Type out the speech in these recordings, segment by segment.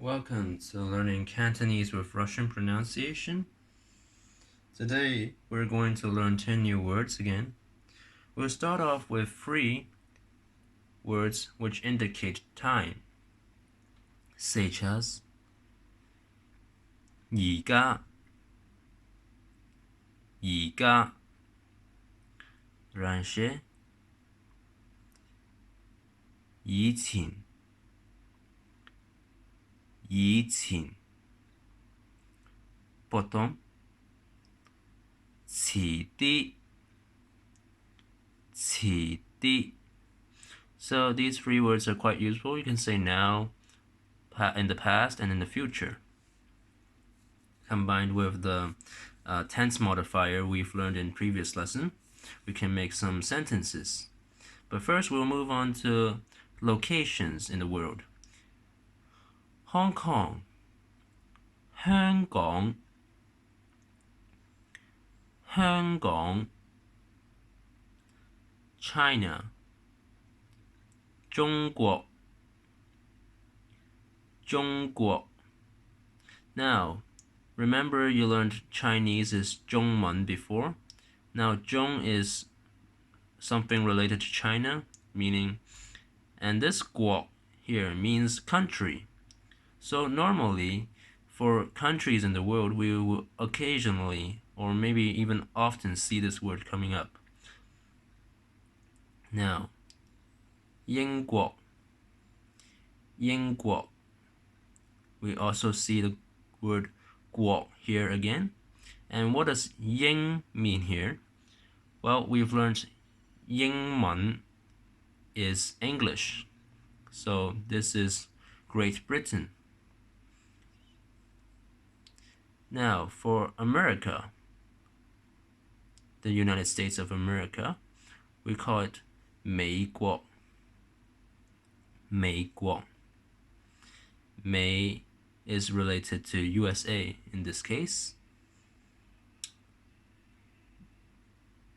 Welcome to learning Cantonese with Russian pronunciation. Today we're going to learn 10 new words again. We'll start off with 3 words which indicate time. Сейчас, 而家, 而家, раньше, 以前, 以前, потом, 迟啲, 遲啲. So these 3 words are quite useful. You can say now, in the past, and in the future. Combined with the tense modifier we've learned in previous lesson, we can make some sentences. But first we'll move on to locations in the world. Hong Kong, 香港, 香港, China, 中國, 中國. Now, remember you learned Chinese is 中文 before. Now, 中 is something related to China, meaning, and this 國 here means country. So normally, for countries in the world, we will occasionally, or maybe even often, see this word coming up. Now, 英國, 英國. We also see the word 國 here again. And what does 英 mean here? Well, we've learned 英文 is English. So this is Great Britain. Now, for America, the United States of America, we call it 美國. 美國. 美 is related to USA in this case.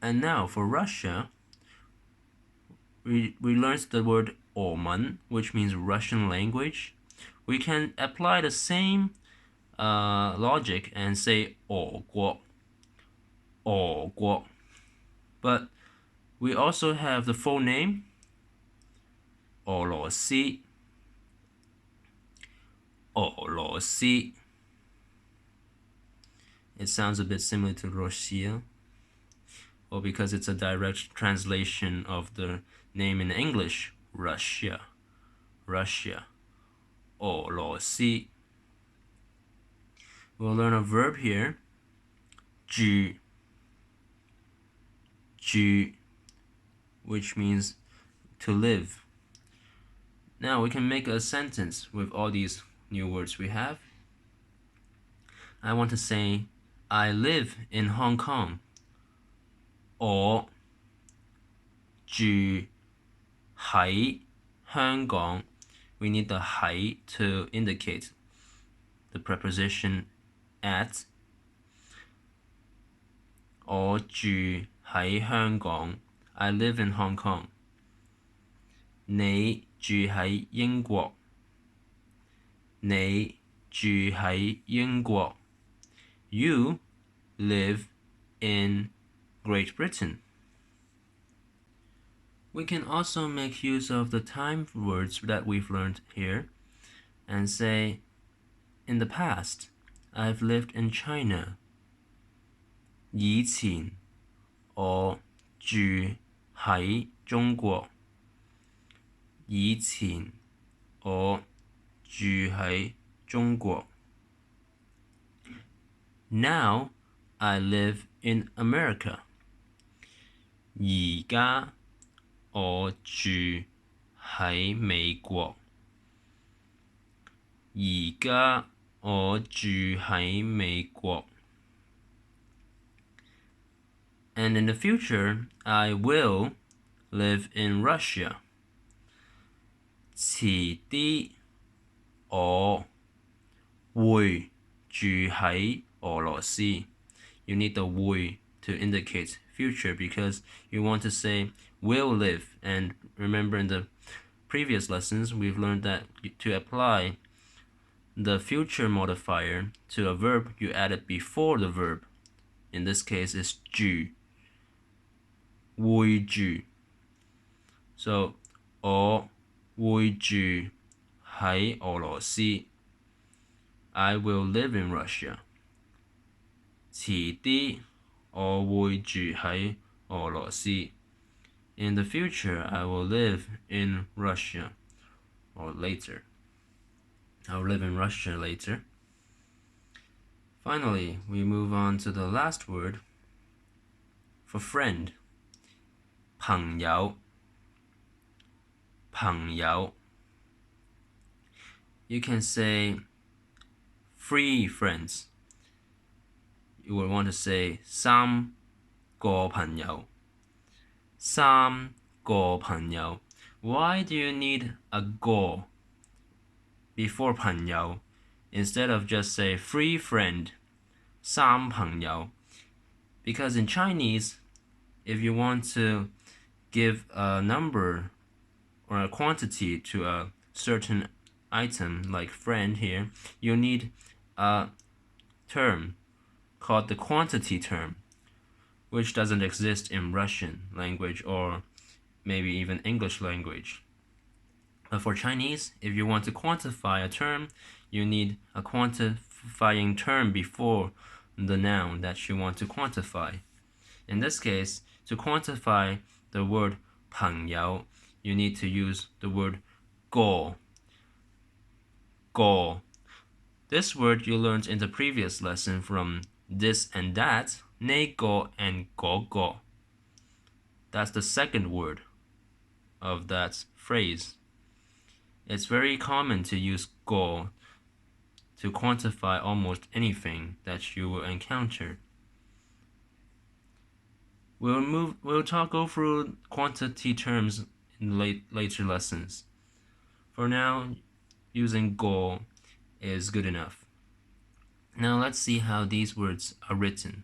And now for Russia, we learned the word 我们, which means Russian language. We can apply the same logic and say 俄國, 俄國. But we also have the full name, 俄羅斯, 俄羅斯. It sounds a bit similar to Russia, or because it's a direct translation of the name in English, Russia, Russia, 俄羅斯. We'll learn a verb here, 住, 住, which means to live. Now we can make a sentence with all these new words we have. I want to say, I live in Hong Kong. 我住喺香港. We need the 喺 to indicate the preposition at. 我住喺香港. I live in Hong Kong. 你住喺英國. 你住喺英國. You live in Great Britain. We can also make use of the time words that we've learned here and say, in the past, I've lived in China. 以前我住喺中國. 以前我住喺中國. Now I live in America. 而家我住喺美國. 而家我住喺美國. And in the future, I will live in Russia. 遲啲我會住喺俄羅斯. You need the 會 to indicate future because you want to say will live. And remember in the previous lessons, we've learned that to apply the future modifier to a verb you added before the verb. In this case, it's 住, 會住. So, 我會住喺俄羅斯. I will live in Russia. 遲啲我會住喺俄羅斯. In the future, I will live in Russia. Or later. I will live in Russia later. Finally, we move on to the last word for friend. 朋友. 朋友. You can say three friends. You would want to say 三個朋友. 三個朋友. Why do you need a 個 before 朋友instead of just say three friend, 三朋友? Because in Chinese, if you want to give a number or a quantity to a certain item like friend here, you need a term called the quantity term, which doesn't exist in Russian language or maybe even English language. But for Chinese, if you want to quantify a term, you need a quantifying term before the noun that you want to quantify. In this case, to quantify the word 朋友, you need to use the word 個. 個. This word you learned in the previous lesson from this and that, 呢個 and 嗰個. That's the second word of that phrase. It's very common to use 個 to quantify almost anything that you will encounter. We'll go through quantity terms in later lessons. For now, using 個 is good enough. Now let's see how these words are written.